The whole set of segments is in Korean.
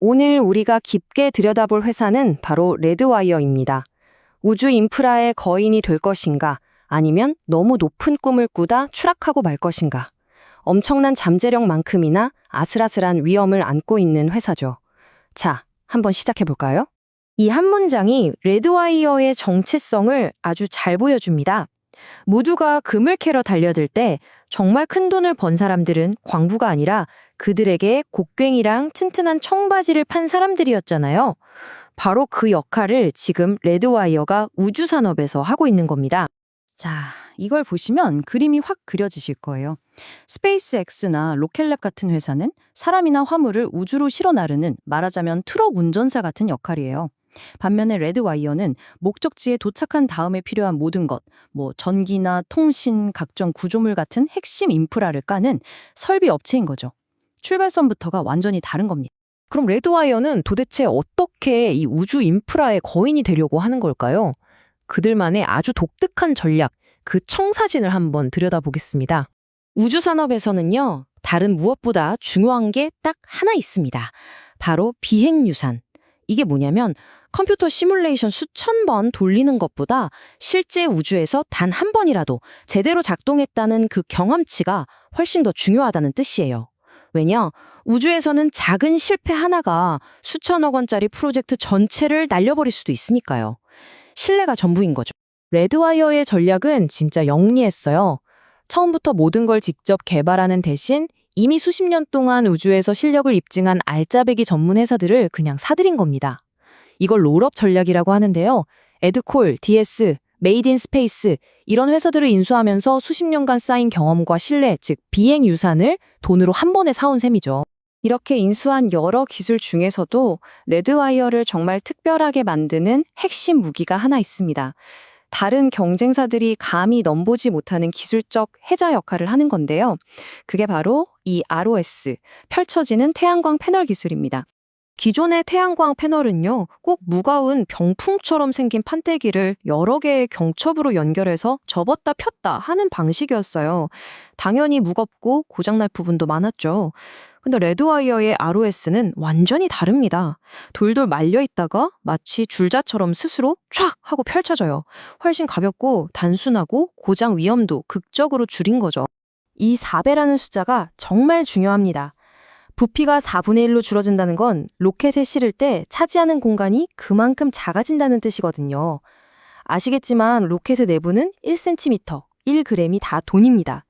오늘 우리가 깊게 들여다볼 회사는 바로 레드와이어입니다. 우주 인프라의 거인이 될 것인가, 아니면 너무 높은 꿈을 꾸다 추락하고 말 것인가. 엄청난 잠재력만큼이나 아슬아슬한 위험을 안고 있는 회사죠. 자, 한번 시작해 볼까요? 이 한 문장이 레드와이어의 정체성을 아주 잘 보여줍니다. 모두가 금을 캐러 달려들 때 정말 큰 돈을 번 사람들은 광부가 아니라 그들에게 곡괭이랑 튼튼한 청바지를 판 사람들이었잖아요. 바로 그 역할을 지금 레드와이어가 우주산업에서 하고 있는 겁니다. 자, 이걸 보시면 그림이 확 그려지실 거예요. 스페이스X나 로켓랩 같은 회사는 사람이나 화물을 우주로 실어 나르는 말하자면 트럭 운전사 같은 역할이에요. 반면에 레드와이어는 목적지에 도착한 다음에 필요한 모든 것, 전기나 통신, 각종 구조물 같은 핵심 인프라를 까는 설비 업체인 거죠. 출발선부터가 완전히 다른 겁니다. 그럼 레드와이어는 도대체 어떻게 이 우주 인프라의 거인이 되려고 하는 걸까요? 그들만의 아주 독특한 전략, 그 청사진을 한번 들여다보겠습니다. 우주산업에서는요, 다른 무엇보다 중요한 게 딱 하나 있습니다. 바로 비행유산. 이게 뭐냐면 컴퓨터 시뮬레이션 수천 번 돌리는 것보다 실제 우주에서 단 한 번이라도 제대로 작동했다는 그 경험치가 훨씬 더 중요하다는 뜻이에요. 왜냐? 우주에서는 작은 실패 하나가 수천억 원짜리 프로젝트 전체를 날려버릴 수도 있으니까요. 신뢰가 전부인 거죠. 레드와이어의 전략은 진짜 영리했어요. 처음부터 모든 걸 직접 개발하는 대신 이미 수십 년 동안 우주에서 실력을 입증한 알짜배기 전문 회사들을 그냥 사들인 겁니다. 이걸 롤업 전략이라고 하는데요. 에드콜, DS, 메이드 인 스페이스 이런 회사들을 인수하면서 수십 년간 쌓인 경험과 신뢰, 즉 비행 유산을 돈으로 한 번에 사온 셈이죠. 이렇게 인수한 여러 기술 중에서도 레드와이어를 정말 특별하게 만드는 핵심 무기가 하나 있습니다. 다른 경쟁사들이 감히 넘보지 못하는 기술적 해자 역할을 하는 건데요. 그게 바로 이 ROS, 펼쳐지는 태양광 패널 기술입니다. 기존의 태양광 패널은요, 꼭 무거운 병풍처럼 생긴 판때기를 여러 개의 경첩으로 연결해서 접었다 폈다 하는 방식이었어요. 당연히 무겁고 고장날 부분도 많았죠. 근데 레드와이어의 ROS는 완전히 다릅니다. 돌돌 말려 있다가 마치 줄자처럼 스스로 촥 하고 펼쳐져요. 훨씬 가볍고 단순하고 고장 위험도 극적으로 줄인 거죠. 이 4배라는 숫자가 정말 중요합니다. 부피가 4분의 1로 줄어든다는 건 로켓에 실을 때 차지하는 공간이 그만큼 작아진다는 뜻이거든요. 아시겠지만 로켓의 내부는 1cm, 1g이 다 돈입니다.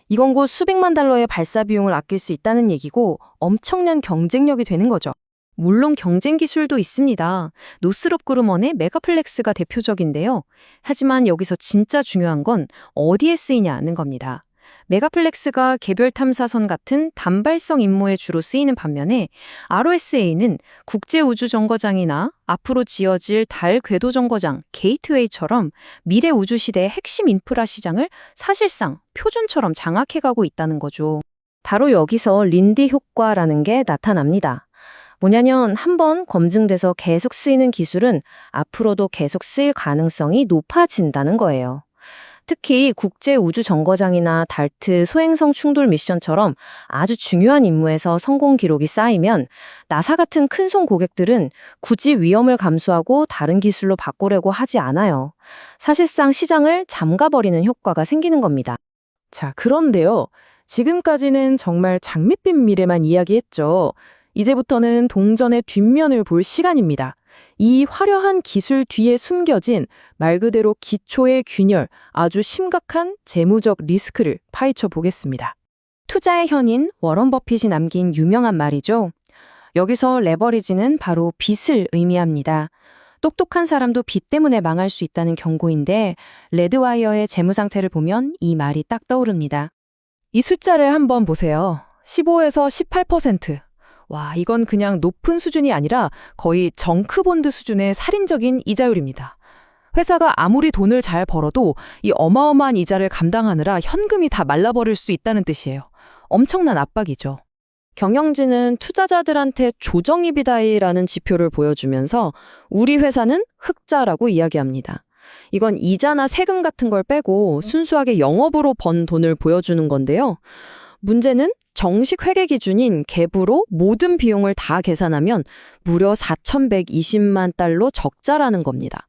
이건 곧 수백만 달러의 발사 비용을 아낄 수 있다는 얘기고 엄청난 경쟁력이 되는 거죠. 물론 경쟁 기술도 있습니다. 노스롭 그루먼의 메가플렉스가 대표적인데요. 하지만 여기서 진짜 중요한 건 어디에 쓰이냐는 겁니다. 메가플렉스가 개별 탐사선 같은 단발성 임무에 주로 쓰이는 반면에 ROSA는 국제우주정거장이나 앞으로 지어질 달 궤도정거장, 게이트웨이처럼 미래 우주시대의 핵심 인프라 시장을 사실상 표준처럼 장악해가고 있다는 거죠. 바로 여기서 린디 효과라는 게 나타납니다. 뭐냐면 한번 검증돼서 계속 쓰이는 기술은 앞으로도 계속 쓰일 가능성이 높아진다는 거예요. 특히 국제우주정거장이나 달트 소행성 충돌 미션처럼 아주 중요한 임무에서 성공 기록이 쌓이면 나사 같은 큰손 고객들은 굳이 위험을 감수하고 다른 기술로 바꾸려고 하지 않아요. 사실상 시장을 잠가버리는 효과가 생기는 겁니다. 자, 그런데요. 지금까지는 정말 장밋빛 미래만 이야기했죠. 이제부터는 동전의 뒷면을 볼 시간입니다. 이 화려한 기술 뒤에 숨겨진 말 그대로 기초의 균열, 아주 심각한 재무적 리스크를 파헤쳐 보겠습니다. 투자의 현인 워런 버핏이 남긴 유명한 말이죠. 여기서 레버리지는 바로 빚을 의미합니다. 똑똑한 사람도 빚 때문에 망할 수 있다는 경고인데 레드와이어의 재무 상태를 보면 이 말이 딱 떠오릅니다. 이 숫자를 한번 보세요. 15에서 18%. 와, 이건 그냥 높은 수준이 아니라 거의 정크본드 수준의 살인적인 이자율입니다. 회사가 아무리 돈을 잘 벌어도 이 어마어마한 이자를 감당하느라 현금이 다 말라버릴 수 있다는 뜻이에요. 엄청난 압박이죠. 경영진은 투자자들한테 조정이비다이라는 지표를 보여주면서 우리 회사는 흑자라고 이야기합니다. 이건 이자나 세금 같은 걸 빼고 순수하게 영업으로 번 돈을 보여주는 건데요. 문제는 정식 회계 기준인 갭으로 모든 비용을 다 계산하면 무려 4,120만 달러 적자라는 겁니다.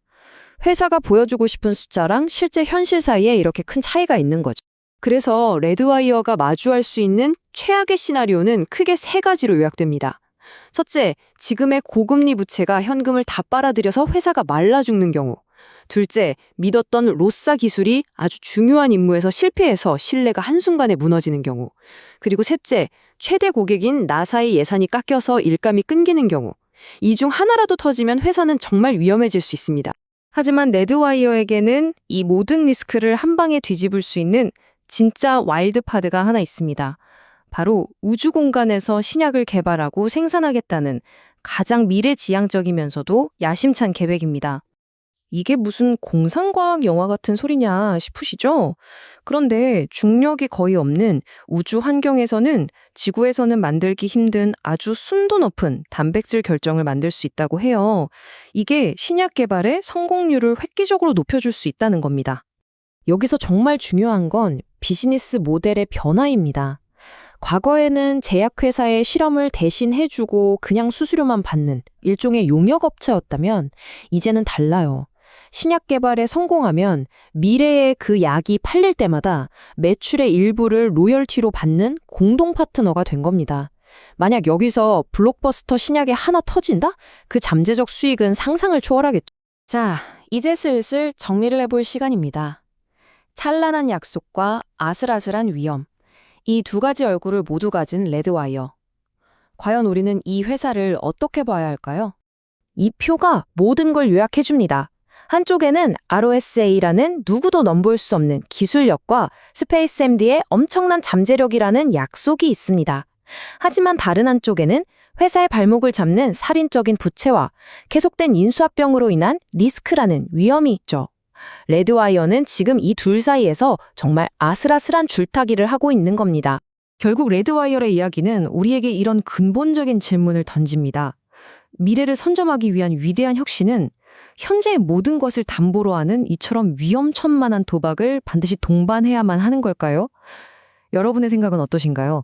회사가 보여주고 싶은 숫자랑 실제 현실 사이에 이렇게 큰 차이가 있는 거죠. 그래서 레드와이어가 마주할 수 있는 최악의 시나리오는 크게 세 가지로 요약됩니다. 첫째, 지금의 고금리 부채가 현금을 다 빨아들여서 회사가 말라 죽는 경우. 둘째, 믿었던 로싸 기술이 아주 중요한 임무에서 실패해서 신뢰가 한순간에 무너지는 경우. 그리고 셋째, 최대 고객인 나사의 예산이 깎여서 일감이 끊기는 경우. 이 중 하나라도 터지면 회사는 정말 위험해질 수 있습니다. 하지만 레드와이어에게는 이 모든 리스크를 한 방에 뒤집을 수 있는 진짜 와일드카드가 하나 있습니다. 바로 우주 공간에서 신약을 개발하고 생산하겠다는 가장 미래지향적이면서도 야심찬 계획입니다. 이게 무슨 공상과학 영화 같은 소리냐 싶으시죠? 그런데 중력이 거의 없는 우주 환경에서는 지구에서는 만들기 힘든 아주 순도 높은 단백질 결정을 만들 수 있다고 해요. 이게 신약 개발의 성공률을 획기적으로 높여줄 수 있다는 겁니다. 여기서 정말 중요한 건 비즈니스 모델의 변화입니다. 과거에는 제약회사의 실험을 대신 해주고 그냥 수수료만 받는 일종의 용역업체였다면 이제는 달라요. 신약 개발에 성공하면 미래에 그 약이 팔릴 때마다 매출의 일부를 로열티로 받는 공동 파트너가 된 겁니다. 만약 여기서 블록버스터 신약이 하나 터진다? 그 잠재적 수익은 상상을 초월하겠죠. 자, 이제 슬슬 정리를 해볼 시간입니다. 찬란한 약속과 아슬아슬한 위험. 이 두 가지 얼굴을 모두 가진 레드와이어. 과연 우리는 이 회사를 어떻게 봐야 할까요? 이 표가 모든 걸 요약해줍니다. 한쪽에는 ROSA라는 누구도 넘볼 수 없는 기술력과 스페이스 MD의 엄청난 잠재력이라는 약속이 있습니다. 하지만 다른 한쪽에는 회사의 발목을 잡는 살인적인 부채와 계속된 인수합병으로 인한 리스크라는 위험이 있죠. 레드와이어는 지금 이 둘 사이에서 정말 아슬아슬한 줄타기를 하고 있는 겁니다. 결국 레드와이어의 이야기는 우리에게 이런 근본적인 질문을 던집니다. 미래를 선점하기 위한 위대한 혁신은 현재의 모든 것을 담보로 하는 이처럼 위험천만한 도박을 반드시 동반해야만 하는 걸까요? 여러분의 생각은 어떠신가요?